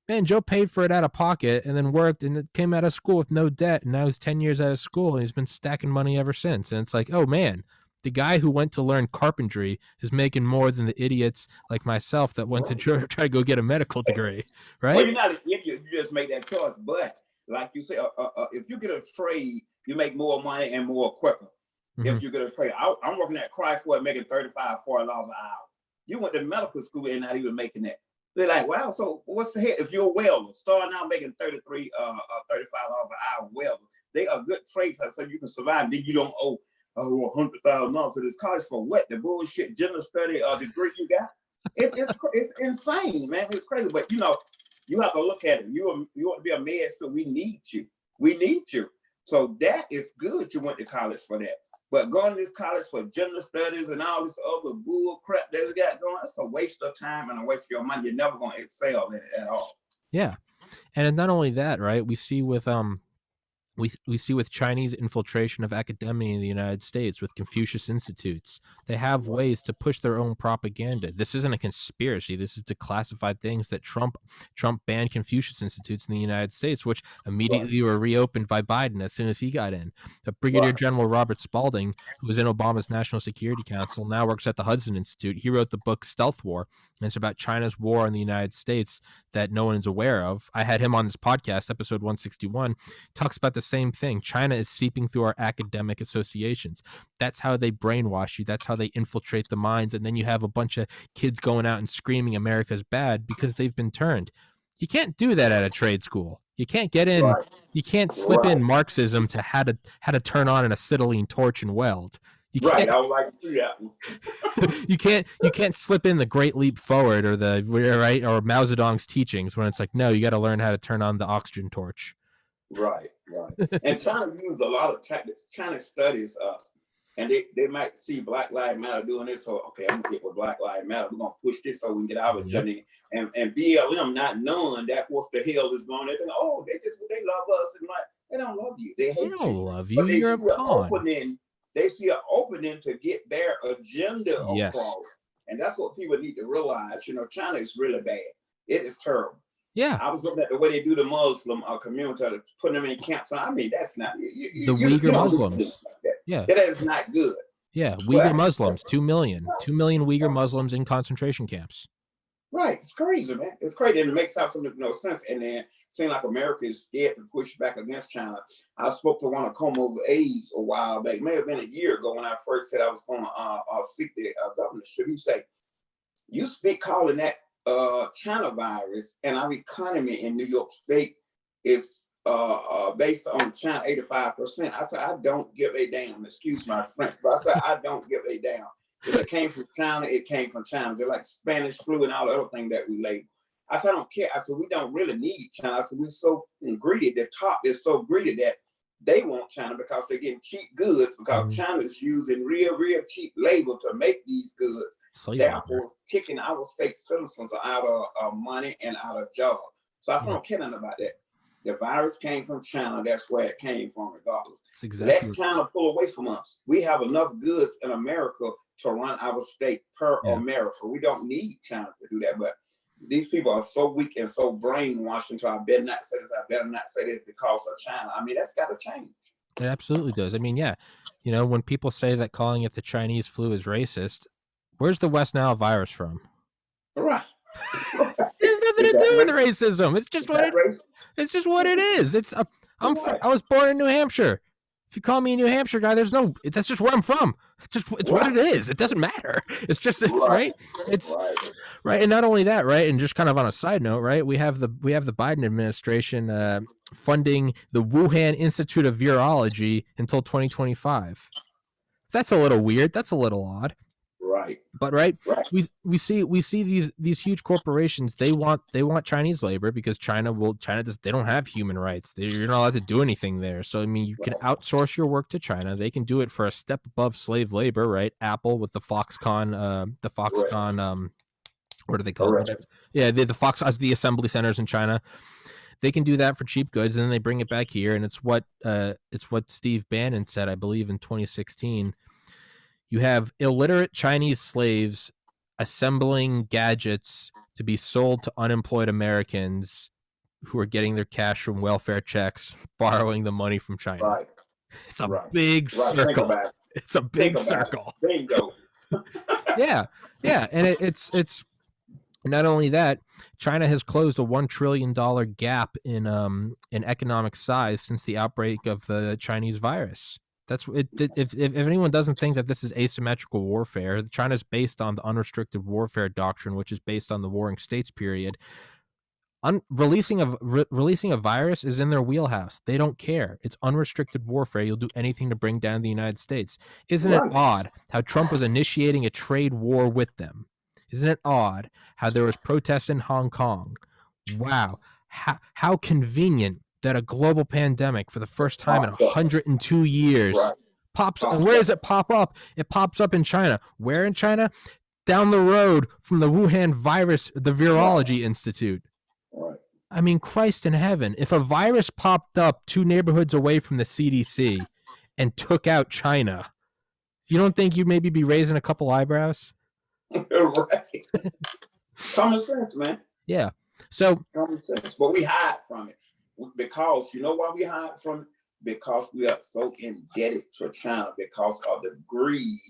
Man, Joe paid for it out of pocket and then worked and came out of school with no debt. And now he's 10 years out of school and he's been stacking money ever since. And it's like, oh, man. The guy who went to learn carpentry is making more than the idiots like myself that went to try to go get a medical degree, right? Well, you're not an idiot. You just made that choice. But like you say, if you get a trade, you make more money and more quicker. Mm-hmm. If you get a trade, I'm working at Christwell making $35, $40 an hour. You went to medical school and not even making that. They're like, wow, so what's the heck? If you're a welder, starting out making $35 an hour welder, they are good trades so you can survive. Then you don't owe $100,000 to this college for what? The bullshit gender study degree you got? It's insane, man. It's crazy. But you have to look at it. You want to be a med student. We need you. We need you. So that is good. You went to college for that. But going to this college for gender studies and all this other bull crap that it's got going, it's a waste of time and a waste of your money. You're never going to excel in it at all. Yeah, and not only that, right? We see with We see with Chinese infiltration of academia in the United States with Confucius Institutes. They have ways to push their own propaganda. This isn't a conspiracy. This is declassified things that Trump banned Confucius Institutes in the United States, which immediately were reopened by Biden as soon as he got in. Brigadier General Robert Spalding, who was in Obama's National Security Council, now works at the Hudson Institute. He wrote the book Stealth War, and it's about China's war on the United States that no one is aware of. I had him on this podcast, episode 161, talks about the same thing. China is seeping through our academic associations. That's how they brainwash you. That's how they infiltrate the minds. And then you have a bunch of kids going out and screaming America's bad because they've been turned. You can't do that at a trade school. You can't get in. You can't slip in Marxism to how to turn on an acetylene torch and weld. I would like to see that. You can't slip in the Great Leap Forward or or Mao Zedong's teachings when it's like, no, you got to learn how to turn on the oxygen torch. Right. And China uses a lot of tactics. China studies us, and they might see Black Lives Matter doing this. So okay, I'm gonna get with Black Lives Matter. We're gonna push this so we can get our agenda. And BLM not knowing that what the hell is going on. They think, oh, they love us, and like they don't love you. They hate you. They don't love you. You're a pawn. They see an opening to get their agenda across. And that's what people need to realize. China is really bad. It is terrible. Yeah. I was looking at the way they do the Muslim community, putting them in camps. I mean, that's not the Uyghur Muslims. Like that. That is not good. Yeah, Uyghur Muslims, 2 million Uyghur Muslims in concentration camps. Right, it's crazy, man. It's crazy, and it makes absolutely no sense. And then seems like America is scared to push back against China. I spoke to one of Como's aides a while back. It may have been a year ago when I first said I was going to seek the governorship. He said, "You speak calling that China virus, and our economy in New York State is based on China 85%." I said, "I don't give a damn." Excuse my French, but I said, "I don't give a damn. If it came from China, it came from China. They're like Spanish flu and all the other things that we label." I said, "I don't care." I said, "We don't really need China." I said, "We're so greedy. The top is so greedy that they want China because they're getting cheap goods because China is using real cheap labor to make these goods. Therefore, kicking our state citizens out of money and out of jobs." So I said, "I don't care nothing about that. The virus came from China. That's where it came from, regardless. Let China pull away from us. We have enough goods in America to run our state per America. We don't need China to do that." But these people are so weak and so brainwashed into, I better not say this, I better not say this because of China. I mean, that's got to change. It absolutely does. I mean, yeah, when people say that calling it the Chinese flu is racist, where's the West Nile virus from? Right. There's nothing to do with racism. It's just what it is. I was born in New Hampshire. If you call me a New Hampshire guy, that's just where I'm from. It's what it is. It doesn't matter. It's right. It's right. And not only that, right. And just kind of on a side note, right. We have the Biden administration funding the Wuhan Institute of Virology until 2025. That's a little weird. That's a little odd. Right. But we see these huge corporations. They want Chinese labor because China they don't have human rights. You're not allowed to do anything there. So I mean, you can outsource your work to China. They can do it for a step above slave labor, right? Apple with the Foxconn, what are they called? Yeah, the Fox, the assembly centers in China. They can do that for cheap goods, and then they bring it back here. And it's what Steve Bannon said, I believe, in 2016. You have illiterate Chinese slaves assembling gadgets to be sold to unemployed Americans who are getting their cash from welfare checks, borrowing the money from China. Right. It's a big circle. It's a big circle. Bingo. Yeah. And it's not only that, China has closed a $1 trillion gap in economic size since the outbreak of the Chinese virus. That's it. If anyone doesn't think that this is asymmetrical warfare, China's based on the unrestricted warfare doctrine, which is based on the Warring States period. Releasing a virus is in their wheelhouse. They don't care. It's unrestricted warfare. You'll do anything to bring down the United States. Isn't it odd how Trump was initiating a trade war with them? Isn't it odd how there was protests in Hong Kong? Wow. How convenient that a global pandemic for the first time in 102 years pops up. And where does it pop up? It pops up in China. Where in China? Down the road from the Wuhan virus, the Virology Institute. I mean, Christ in heaven. If a virus popped up 2 neighborhoods away from the CDC and took out China, you don't think you'd maybe be raising a couple eyebrows? Right. Common sense, man. Yeah. So common sense. But we hide from it. Because you know why we hide from it? Because we are so indebted to China because of the greed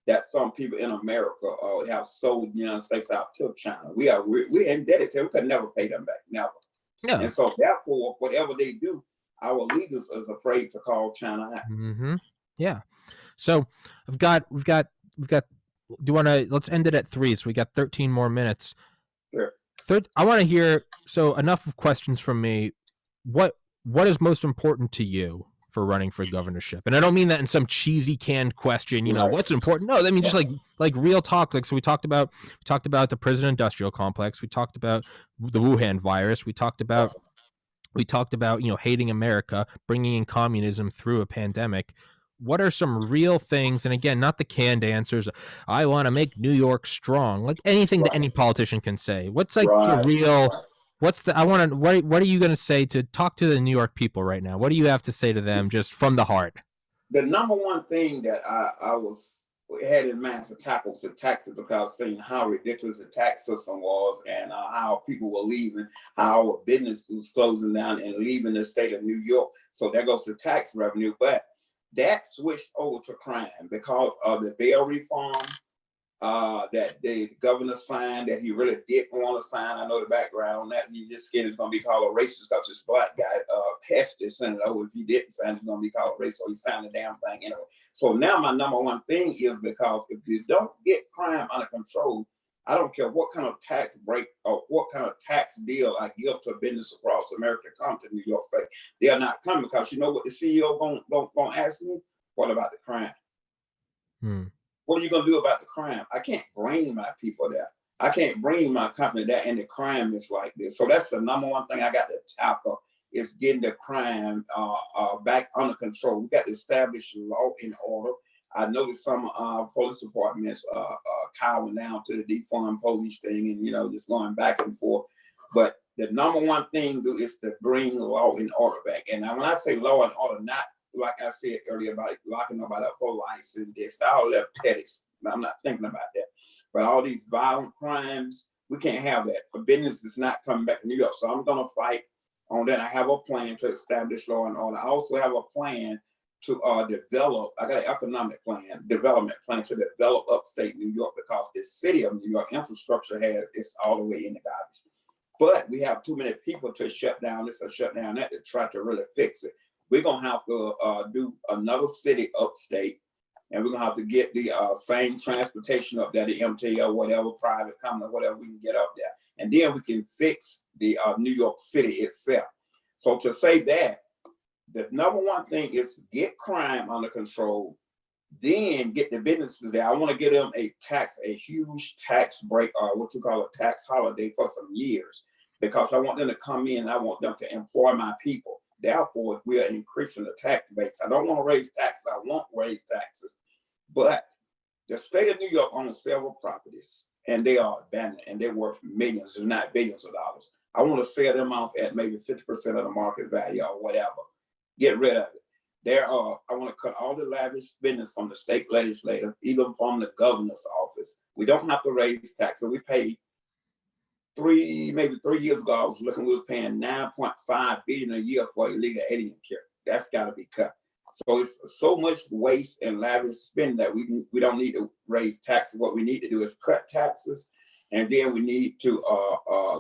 that some people in America have sold the United States out to China. We're indebted to them. We could never pay them back, never. Yeah. And so therefore, whatever they do, our leaders is afraid to call China out. Mm-hmm. Yeah. So we've got. Do you want to? Let's end it at 3. So we got 13 more minutes. Sure. I want to hear. So enough of questions from me. What is most important to you for running for governorship? And I don't mean that in some cheesy canned question, what's important. No, I mean just like real talk. Like, so we talked about the prison industrial complex. We talked about the Wuhan virus. We talked about hating America, bringing in communism through a pandemic. What are some real things? And again, not the canned answers. I want to make New York strong. Like anything that any politician can say. What's like the real? What are you going to say to talk to the New York people right now? What do you have to say to them just from the heart? The number one thing that I had in mind to tackle was the taxes, because seeing how ridiculous the tax system was and how people were leaving, how our business was closing down and leaving the state of New York. So there goes the tax revenue. But that switched over to crime because of the bail reform that the governor signed that he really didn't want to sign. I know the background on that. He just scared it's going to be called a racist because this black guy passed this Senate. Oh, if he didn't sign, it's going to be called a racist. So he signed the damn thing anyway. So now my number one thing is, because if you don't get crime under control, I don't care what kind of tax break or what kind of tax deal I give to business across America come to New York State, they are not coming, because you know what the CEO gonna ask me? What about the crime? What are you going to do about the crime? I can't bring my people there. I can't bring my company there, and the crime is like this. So that's the number one thing I got to tackle, is getting the crime back under control. We got to establish law and order. I noticed some police departments cowing down to the defund police thing and, just going back and forth. But the number one thing is to bring law and order back. And when I say law and order, not like I said earlier about locking nobody up for license, this, all that petty. I'm not thinking about that. But all these violent crimes, we can't have that. A business is not coming back to New York. So I'm going to fight on that. I have a plan to establish law and order. I also have a plan to develop, I got an economic plan, development plan to develop upstate New York, because the city of New York infrastructure it's all the way in the garbage. But we have too many people to shut down this or shut down that to try to really fix it. we're gonna have to do another city upstate, and we're gonna have to get the same transportation up there, the MT or whatever, private company, whatever we can get up there. And then we can fix the New York City itself. So to say that, the number one thing is get crime under control, then get the businesses there. I want to give them a huge tax break, or what you call a tax holiday for some years, because I want them to come in and I want them to employ my people. Therefore, we are increasing the tax base. I don't want to raise taxes. I won't raise taxes. But the state of New York owns several properties, and they are abandoned, and they're worth millions, if not billions of dollars. I want to sell them off at maybe 50% of the market value or whatever. Get rid of it. I want to cut all the lavish spending from the state legislature, even from the governor's office. We don't have to raise taxes. We paid maybe 3 years ago, I was looking, we was paying $9.5 billion a year for illegal alien care. That's got to be cut. So it's so much waste and lavish spending that we don't need to raise taxes. What we need to do is cut taxes, and then we need to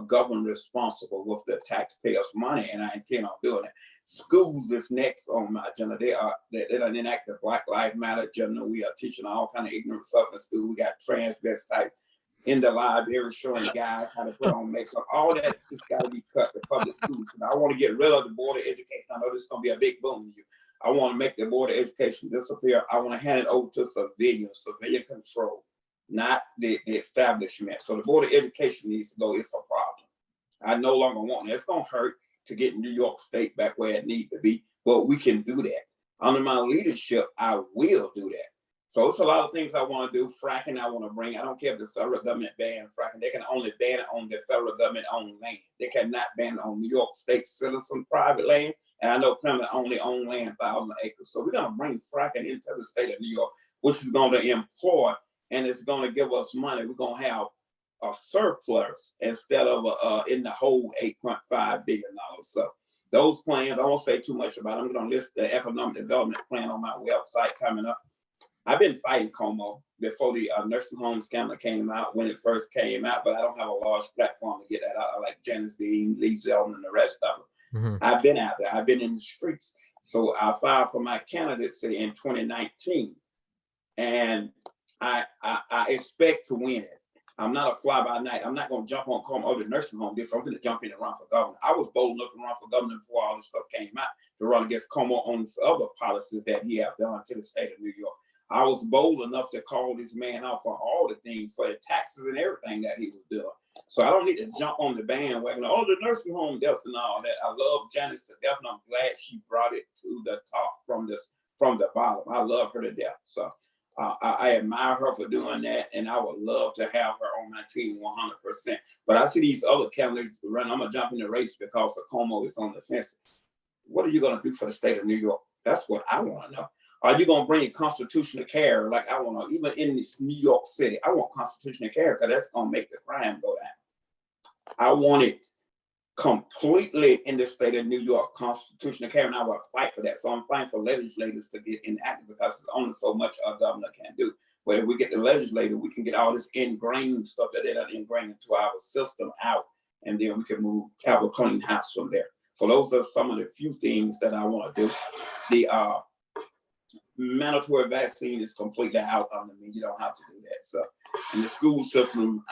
govern responsible with the taxpayers' money, and I intend on doing it. Schools is next on my agenda. They don't enact the Black Lives Matter agenda. We are teaching all kind of ignorant stuff in school. We got transvestite in the library showing guys how to put on makeup. All that's just got to be cut. The public schools. And I want to get rid of the Board of Education. I know this is going to be a big boom to you. I want to make the Board of Education disappear. I want to hand it over to civilian control, not the establishment. So the Board of Education needs to go. It's a problem. I no longer want it. It's going to hurt to get New York State back where it needs to be, but we can do that. Under my leadership, I will do that. So it's a lot of things I want to do. Fracking, I want to bring. I don't care if the federal government ban fracking. They can only ban it on the federal government-owned land. They cannot ban it on New York State citizen private land. And I know Plymouth only own land 1,000 acres. So we're going to bring fracking into the state of New York, which is going to employ, and it's going to give us money. We're going to have a surplus instead of in the whole $8.5 billion. So those plans, I won't say too much about them. I'm going to list the economic development plan on my website coming up. I've been fighting Como before the nursing home scandal came out, when it first came out, but I don't have a large platform to get that out. I like Janice Dean, Lee Zeldin, and the rest of them. Mm-hmm. I've been out there. I've been in the streets. So I filed for my candidacy in 2019, and I expect to win it. I'm not a fly by night. I'm not going to jump on Como, the nursing home. I'm going to jump in and run for governor. I was bold enough to run for governor before all this stuff came out, to run against Como on these other policies that he have done to the state of New York. I was bold enough to call this man out for all the things, for the taxes and everything that he was doing. So I don't need to jump on the bandwagon. Oh, the nursing home deaths and all that. I love Janice to death, and I'm glad she brought it to the top from the bottom. I love her to death. So I admire her for doing that, and I would love to have her on my team 100%. But I see these other candidates run. I'm gonna jump in the race because of Como is on the fence. What are you gonna do for the state of New York? That's what I want to know. Are you gonna bring constitutional care? Like I want to, even in this New York City, I want constitutional care because that's gonna make the crime go down. I want it completely in the state of New York, constitutional care, and I will fight for that. So I'm fighting for legislators to get enacted because there's only so much a governor can do. But if we get the legislator, we can get all this ingrained stuff that they're not ingrained into our system out, and then we can have a clean house from there. So those are some of the few things that I want to do. The mandatory vaccine is completely out on me. You don't have to do that. So in the school system,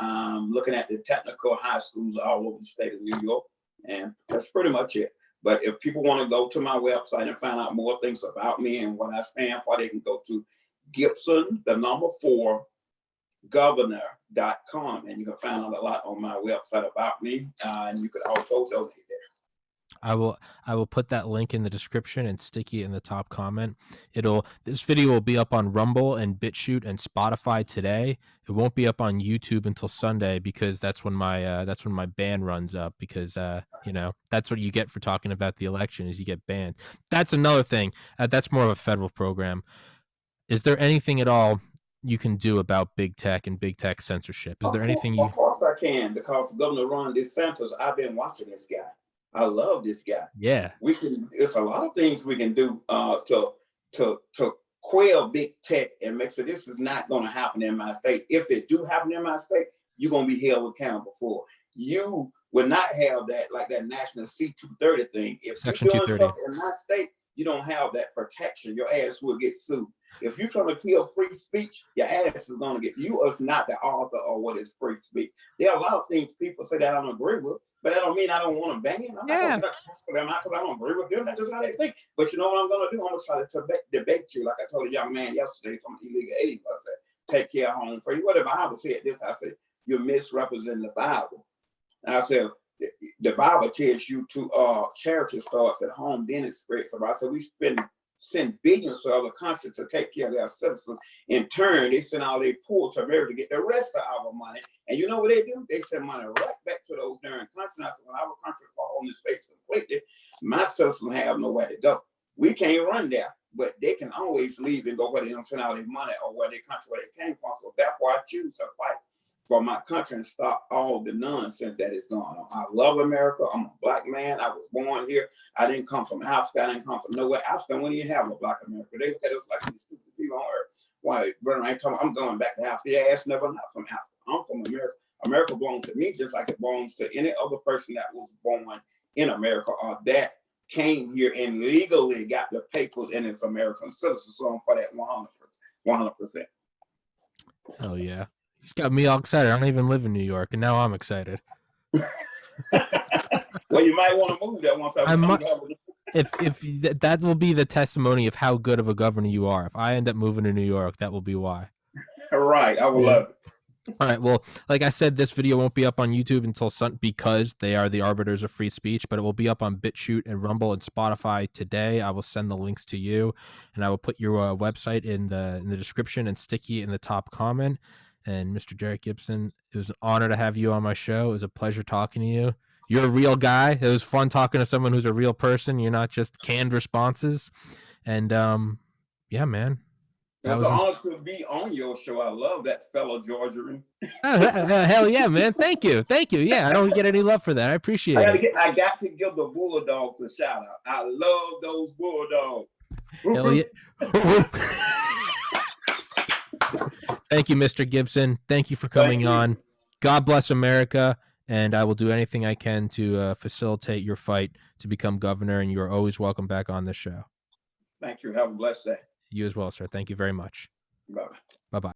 looking at the technical high schools all over the state of New York, and that's pretty much it. But if people want to go to my website and find out more things about me and what I stand for, they can go to Gibson, 4, governor.com, and you can find out a lot on my website about me. And you could also donate there. I will put that link in the description and stick it in the top comment. This video will be up on Rumble and BitChute and Spotify today. It won't be up on YouTube until Sunday because that's when my ban runs up, because that's what you get for talking about the election, is you get banned. That's another thing. That's more of a federal program. Is there anything at all you can do about big tech and big tech censorship? Is there anything you? Of course I can, because Governor Ron DeSantis, I've been watching this guy. I love this guy. Yeah, it's a lot of things we can do to quell big tech and make sure this is not going to happen in my state. If it do happen in my state, you're going to be held accountable for. You will not have that, like that national C-230 thing. If you're doing something in my state, you don't have that protection. Your ass will get sued. If you're trying to kill free speech, your ass is going to get you. Is not the author of what is free speech. There are a lot of things people say that I don't agree with, but that don't mean I don't want to ban. I'm not going to for them because I don't agree with them. That's just how they think. But you know what I'm going to do? I'm going to try to debate you. Like I told a young man yesterday from illegal aid. I said, take care of home free. What the Bible said this? I said, you're misrepresenting the Bible. And I said, the Bible tells you to charity starts at home, then it spreads. So I said, we send billions to other countries to take care of their citizens. In turn, they send all their poor to America to get the rest of our money. And you know what they do? They send money right back to those darn countries. And I said, when our country fall on its face completely, my citizens have nowhere to go. We can't run there, but they can always leave and go where they don't send all their money or where their country where they came from. So therefore, I choose to fight for my country and stop all the nonsense that is going on. I love America. I'm a black man. I was born here. I didn't come from Africa. I didn't come from nowhere. Africa wouldn't even have a black America. They look at us like these stupid people on earth. Why, brother, I ain't talking, I'm going back to Africa. Your ass never not from Africa. I'm from America. America belongs to me just like it belongs to any other person that was born in America or that came here and legally got the papers and it's American citizen. So I'm for that 100%. Hell yeah. He's got me all excited. I don't even live in New York, and now I'm excited. Well, you might want to move there once I might. If that will be the testimony of how good of a governor you are. If I end up moving to New York, that will be why. Right. I will love it. All right. Well, like I said, this video won't be up on YouTube until because they are the arbiters of free speech, but it will be up on BitChute and Rumble and Spotify today. I will send the links to you, and I will put your website in the description and stick you in the top comment. And Mr. Derek Gibson, it was an honor to have you on my show. It was a pleasure talking to you. You're a real guy. It was fun talking to someone who's a real person. You're not just canned responses. And yeah, man. It's an honor to be on your show. I love that fellow Georgian. Hell yeah, man. Thank you. Yeah, I don't get any love for that. I appreciate it. I got to give the Bulldogs a shout out. I love those Bulldogs. Hell yeah. Thank you, Mr. Gibson. Thank you for coming on. God bless America, and I will do anything I can to facilitate your fight to become governor, and you are always welcome back on this show. Thank you. Have a blessed day. You as well, sir. Thank you very much. Bye-bye. Bye-bye.